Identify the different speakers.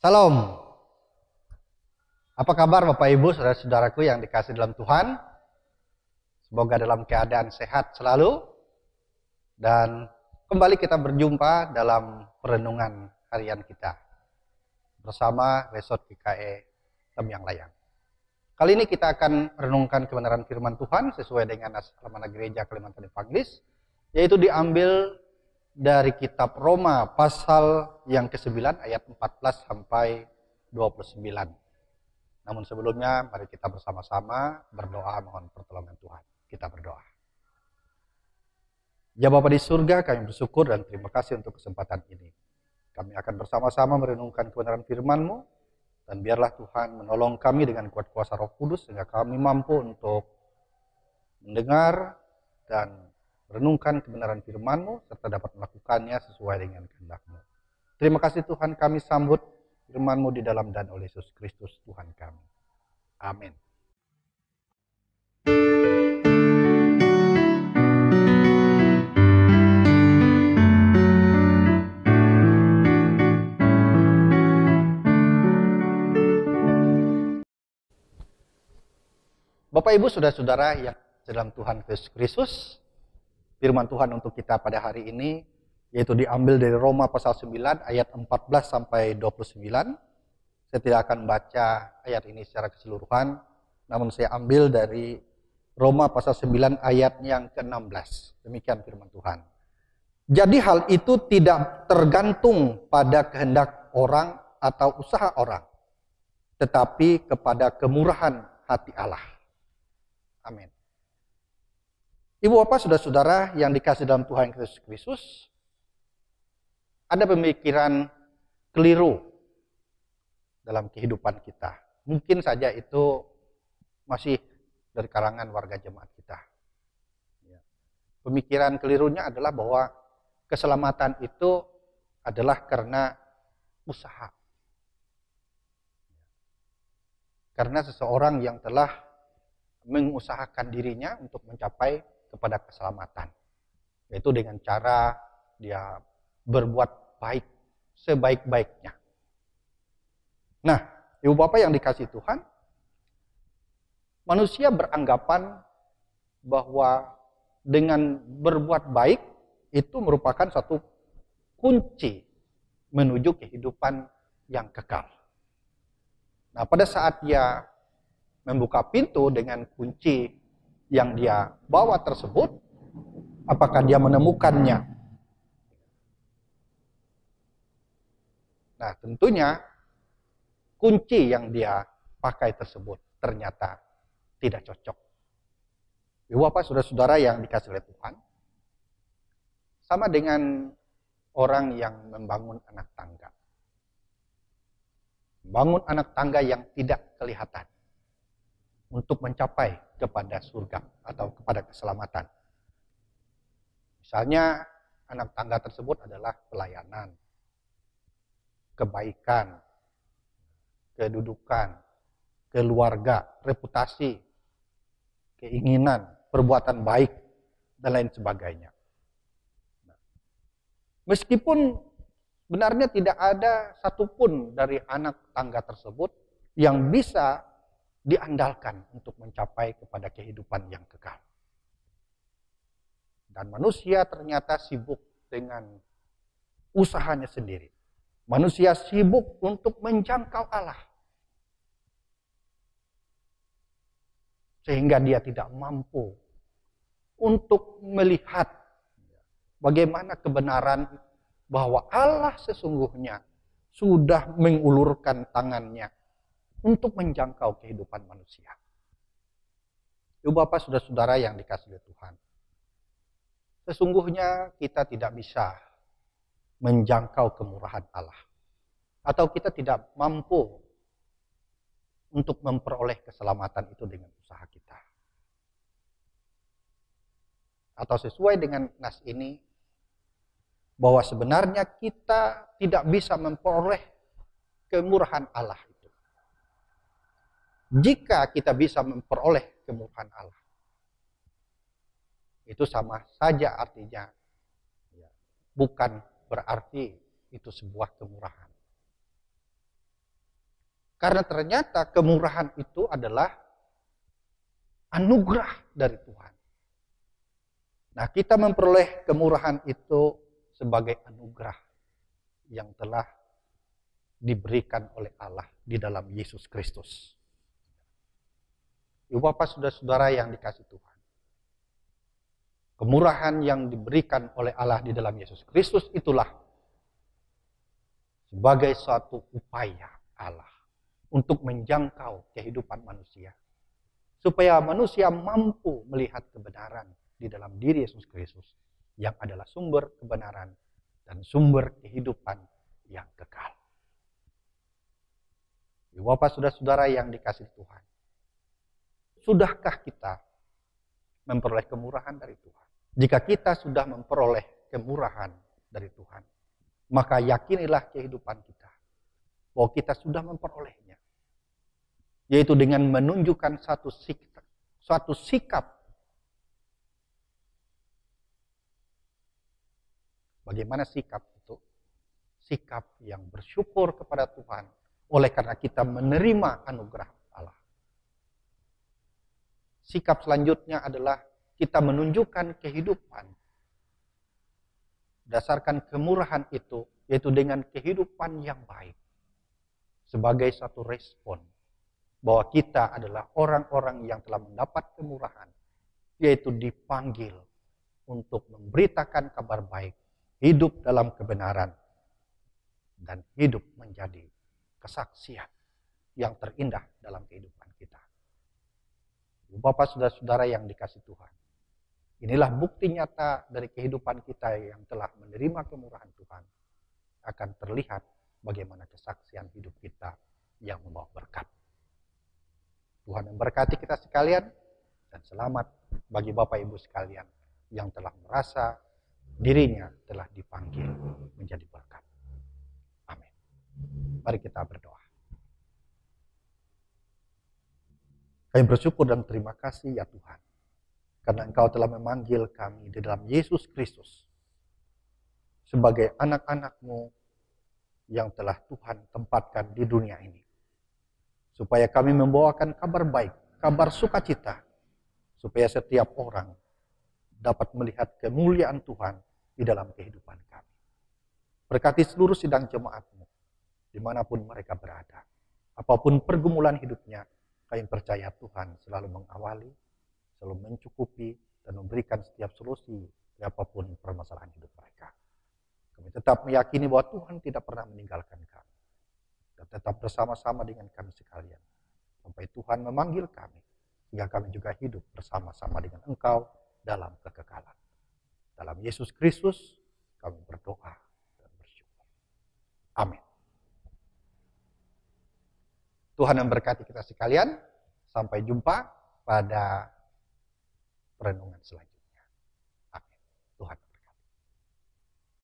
Speaker 1: Salam. Apa kabar Bapak Ibu, saudara-saudaraku yang dikasih dalam Tuhan? Semoga dalam keadaan sehat selalu. Dan kembali kita berjumpa dalam perenungan harian kita bersama Resort GKE Temyang Layang. Kali ini kita akan renungkan kebenaran firman Tuhan sesuai dengan Amanah Gereja Kalimantan Evangelis, yaitu diambil dari kitab Roma pasal yang ke-9 ayat 14 sampai 29. Namun sebelumnya mari kita bersama-sama berdoa mohon pertolongan Tuhan. Kita berdoa. Ya Bapa di surga, kami bersyukur dan terima kasih untuk kesempatan ini. Kami akan bersama-sama merenungkan kebenaran firman-Mu, dan biarlah Tuhan menolong kami dengan kuat kuasa Roh Kudus sehingga kami mampu untuk mendengar dan merenungkan kebenaran firman-Mu serta dapat melakukannya sesuai dengan kehendak-Mu. Terima kasih Tuhan, kami sambut firman-Mu di dalam dan oleh Yesus Kristus Tuhan kami. Amin. Bapak Ibu saudara-saudara yang dalam Tuhan Yesus Kristus, firman Tuhan untuk kita pada hari ini yaitu diambil dari Roma pasal 9 ayat 14 sampai 29. Saya tidak akan baca ayat ini secara keseluruhan, namun saya ambil dari Roma pasal 9 ayat yang ke-16. Demikian firman Tuhan. Jadi hal itu tidak tergantung pada kehendak orang atau usaha orang, tetapi kepada kemurahan hati Allah. Amin. Ibu bapak saudara-saudara yang dikasih dalam Tuhan Yesus Kristus, ada pemikiran keliru dalam kehidupan kita. Mungkin saja itu masih dari kalangan warga jemaat kita. Pemikiran kelirunya adalah bahwa keselamatan itu adalah karena usaha. Karena seseorang yang telah mengusahakan dirinya untuk mencapai kepada keselamatan, yaitu dengan cara dia berbuat baik sebaik-baiknya. Nah, ibu bapak yang dikasih Tuhan, manusia beranggapan bahwa dengan berbuat baik itu merupakan satu kunci menuju kehidupan yang kekal. Nah, pada saat dia membuka pintu dengan kunci yang dia bawa tersebut, apakah dia menemukannya? Nah, tentunya kunci yang dia pakai tersebut ternyata tidak cocok. Ibu bapak saudara-saudara yang dikasih oleh Tuhan, sama dengan orang yang membangun anak tangga. Membangun anak tangga yang tidak kelihatan untuk mencapai kepada surga atau kepada keselamatan. Misalnya anak tangga tersebut adalah pelayanan, kebaikan, kedudukan, keluarga, reputasi, keinginan, perbuatan baik, dan lain sebagainya. Meskipun benarnya tidak ada satupun dari anak tangga tersebut yang bisa diandalkan untuk mencapai kepada kehidupan yang kekal. Dan manusia ternyata sibuk dengan usahanya sendiri. Manusia sibuk untuk menjangkau Allah. Sehingga dia tidak mampu untuk melihat bagaimana kebenaran bahwa Allah sesungguhnya sudah mengulurkan tangannya untuk menjangkau kehidupan manusia. Ibu bapak saudara-saudara yang dikasihi Tuhan, sesungguhnya kita tidak bisa menjangkau kemurahan Allah, atau kita tidak mampu untuk memperoleh keselamatan itu dengan usaha kita. Atau sesuai dengan nas ini, bahwa sebenarnya kita tidak bisa memperoleh kemurahan Allah. Jika kita bisa memperoleh kemurahan Allah, itu sama saja artinya, bukan berarti itu sebuah kemurahan. Karena ternyata kemurahan itu adalah anugerah dari Tuhan. Nah, kita memperoleh kemurahan itu sebagai anugerah yang telah diberikan oleh Allah di dalam Yesus Kristus. Ibu Bapak, saudara-saudara yang dikasihi Tuhan. Kemurahan yang diberikan oleh Allah di dalam Yesus Kristus itulah sebagai suatu upaya Allah untuk menjangkau kehidupan manusia. Supaya manusia mampu melihat kebenaran di dalam diri Yesus Kristus yang adalah sumber kebenaran dan sumber kehidupan yang kekal. Ibu Bapak, saudara-saudara yang dikasihi Tuhan. Sudahkah kita memperoleh kemurahan dari Tuhan? Jika kita sudah memperoleh kemurahan dari Tuhan, maka yakinilah kehidupan kita bahwa kita sudah memperolehnya. Yaitu dengan menunjukkan suatu sikap. Bagaimana sikap itu? Sikap yang bersyukur kepada Tuhan oleh karena kita menerima anugerah Allah. Sikap selanjutnya adalah kita menunjukkan kehidupan berdasarkan kemurahan itu, yaitu dengan kehidupan yang baik. Sebagai satu respon bahwa kita adalah orang-orang yang telah mendapat kemurahan, yaitu dipanggil untuk memberitakan kabar baik, hidup dalam kebenaran, dan hidup menjadi kesaksian yang terindah dalam kehidupan kita. Bapak, saudara-saudara yang dikasihi Tuhan, inilah bukti nyata dari kehidupan kita yang telah menerima kemurahan Tuhan, akan terlihat bagaimana kesaksian hidup kita yang membawa berkat. Tuhan memberkati kita sekalian, dan selamat bagi Bapak Ibu sekalian yang telah merasa dirinya telah dipanggil menjadi berkat. Amin. Mari kita berdoa. Kami bersyukur dan terima kasih ya Tuhan, karena Engkau telah memanggil kami di dalam Yesus Kristus sebagai anak-anak-Mu yang telah Tuhan tempatkan di dunia ini. Supaya kami membawakan kabar baik, kabar sukacita, supaya setiap orang dapat melihat kemuliaan Tuhan di dalam kehidupan kami. Berkati seluruh sidang jemaat-Mu, dimanapun mereka berada. Apapun pergumulan hidupnya, kami percaya Tuhan selalu mengawali, selalu mencukupi, dan memberikan setiap solusi apapun permasalahan hidup mereka. Kami tetap meyakini bahwa Tuhan tidak pernah meninggalkan kami. Dan tetap bersama-sama dengan kami sekalian. Sampai Tuhan memanggil kami, sehingga kami juga hidup bersama-sama dengan Engkau dalam kekekalan. Dalam Yesus Kristus, kami berdoa dan bersyukur. Amin. Tuhan memberkati kita sekalian. Sampai jumpa pada renungan selanjutnya.